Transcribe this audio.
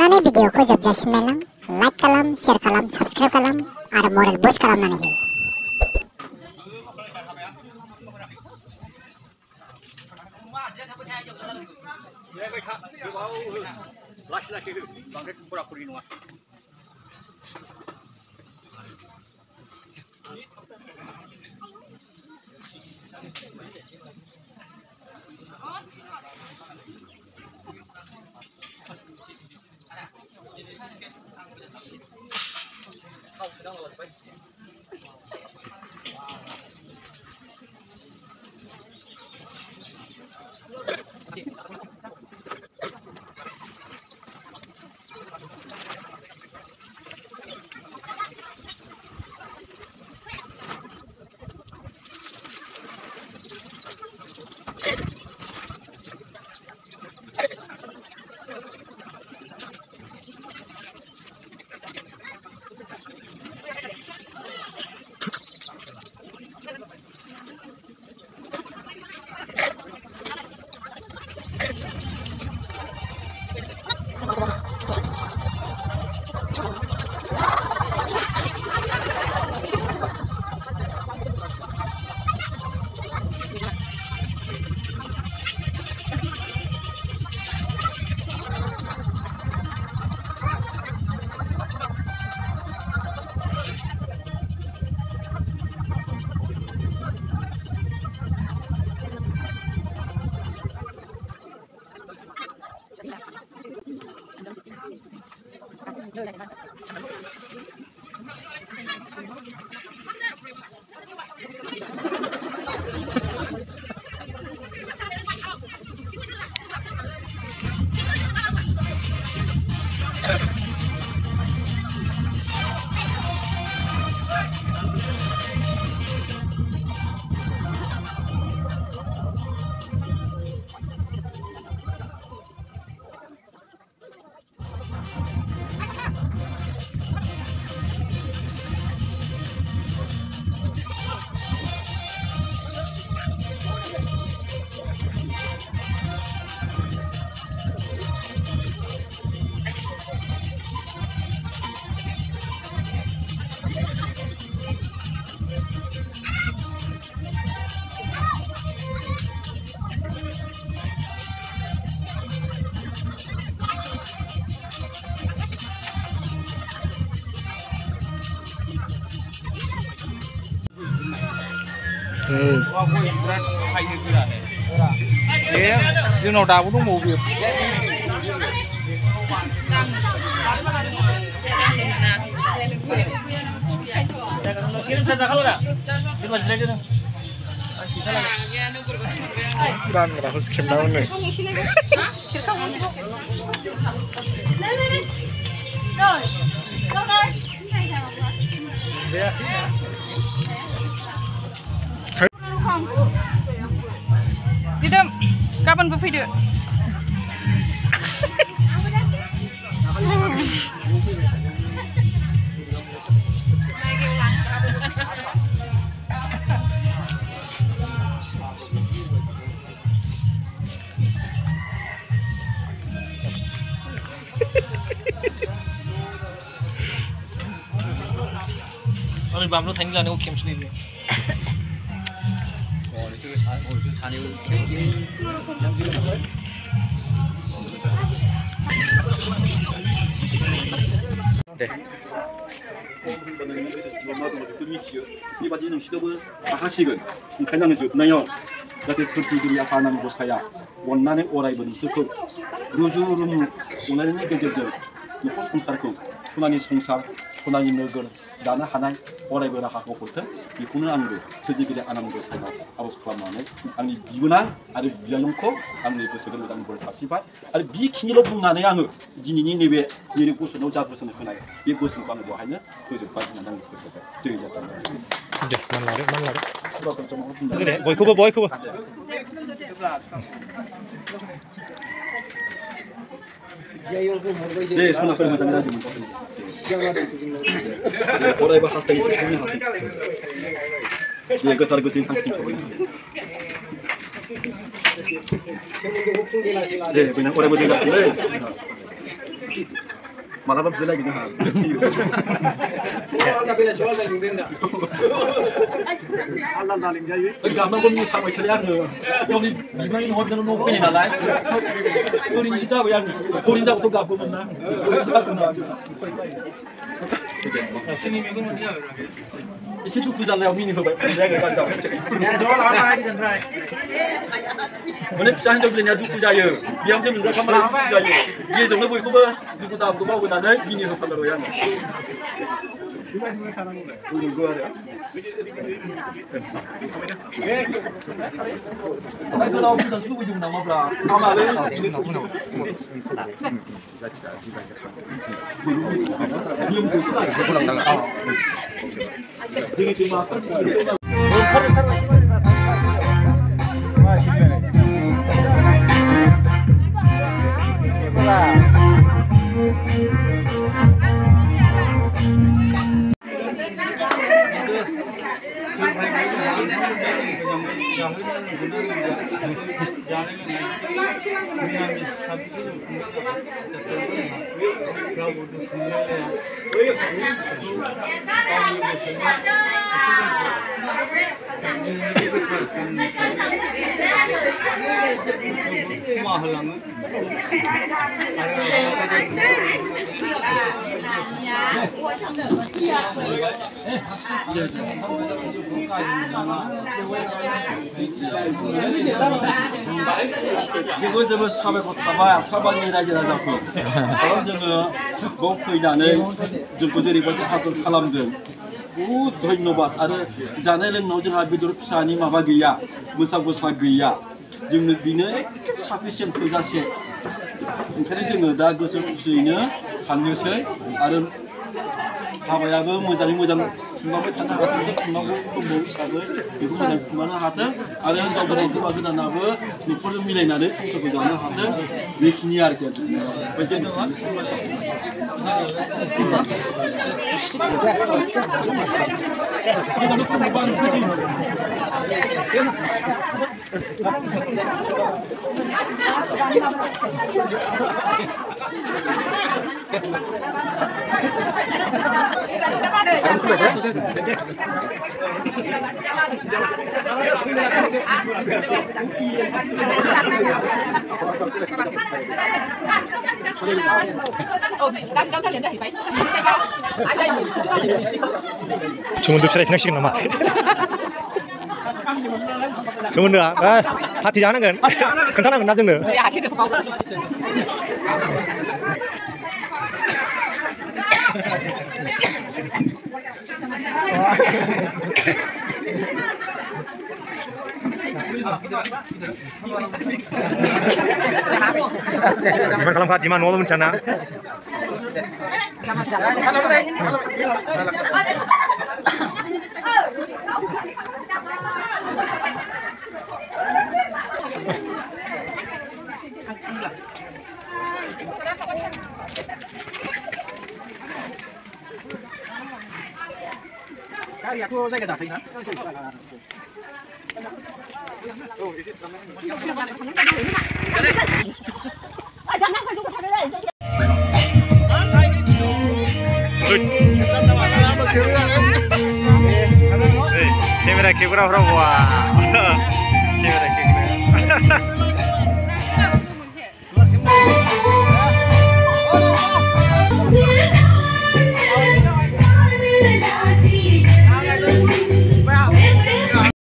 अन्नानै भिडिअखौ जोबजासिम नायलां, लाइक खालाम, शेयार खालाम, साबस्क्राइब खालाम आरो मरेल बुस्ट खालामनानै हो। जोंनाव दाबो दंबावो बेयो रानग्राखौसो खेबना मोनो Didem, kapan bervideo? 오늘 밤으로 다니지 않고 캠스네. 이바지는 시도부 하식은 간장을 줍나요? 자ते 설지들이 하나님 보사야 원난의 오라이버는 즉그 루주름 오늘의 계절절 이곳 성사를 소나니 성사 소나니 너걸 나는 하나의 오라이버라 하고 볼때 이 군은 안으로 저지기를 안 하는 거 사이가 아로스 클라마네 아니 미군한 아주 미안용코 아니 그 서글 당벌 사시바 아니 미키니로 분나네 양을 진이니 네베 니리 고스 노자 고스는 그날 이 고스 관을 뭐 하냐 그저 빠지는 난 고스 저기 잡다 이제 만나래 그래 보이코버 네 손나 그러면 장난하지 마 오라이버 하스타이 좀 하고 예 그따라 그 생각 좀 줘. 네 그냥 오라이버 될 같은데 malah beli lagi nih. Gambar gue minta sama istri aku. Yang di gimana ini hobi nong pengen nalai. Kau ini siapa yang? Kau ini siapa tuh gabung mana? Isi tuh kucing yang mini hebat. Mana pisah yang belinya tuh kucing ya. Biar macam mana kamera kucing ya. Dia jangan boleh kuba. Dia tahu kuba kuda deh. Mini hebat loh ya. Kalau aku dah suruh ujung nama berapa? Nama ini tak guna. Pulang dah. Jadi cuma 지금 저거 사회고 타봐야 사방이나 지나자고 그럼 저거 목표이나는 저거들이 버티 하던 사람들 우 धन्यबाद आरो जानाय लोंनायाव जोंहा बेदर फिसानि माबा गैया मोसा मोसा गैया जोंनो बेनो एखे साफिसियेन्ट थोजासे ओंखायनो जोङो दा गोसो खुसियैनो थांनोसै आरो हाबायाबो मोजाङै मोजां खुंलांबाय थानो हाथोंसै खुंनांगौ दंबावो हिसाबै बेखौ मोजां खुंलांनो हाथों आरो हिनजाव गोदान हौवा गोदानाबो न'खरजों मिलायनानै संसारखौ जानो हाथों बेखिनि आरोखि 주문도 시작하시는 나마. 주문도야. 파티 하는 건 괜찮은 건 나중에. Gimana kalau Fatima mau bencana? Kali aku saya kedah ini. Kamera kamera bro, wah. Kamera kamera.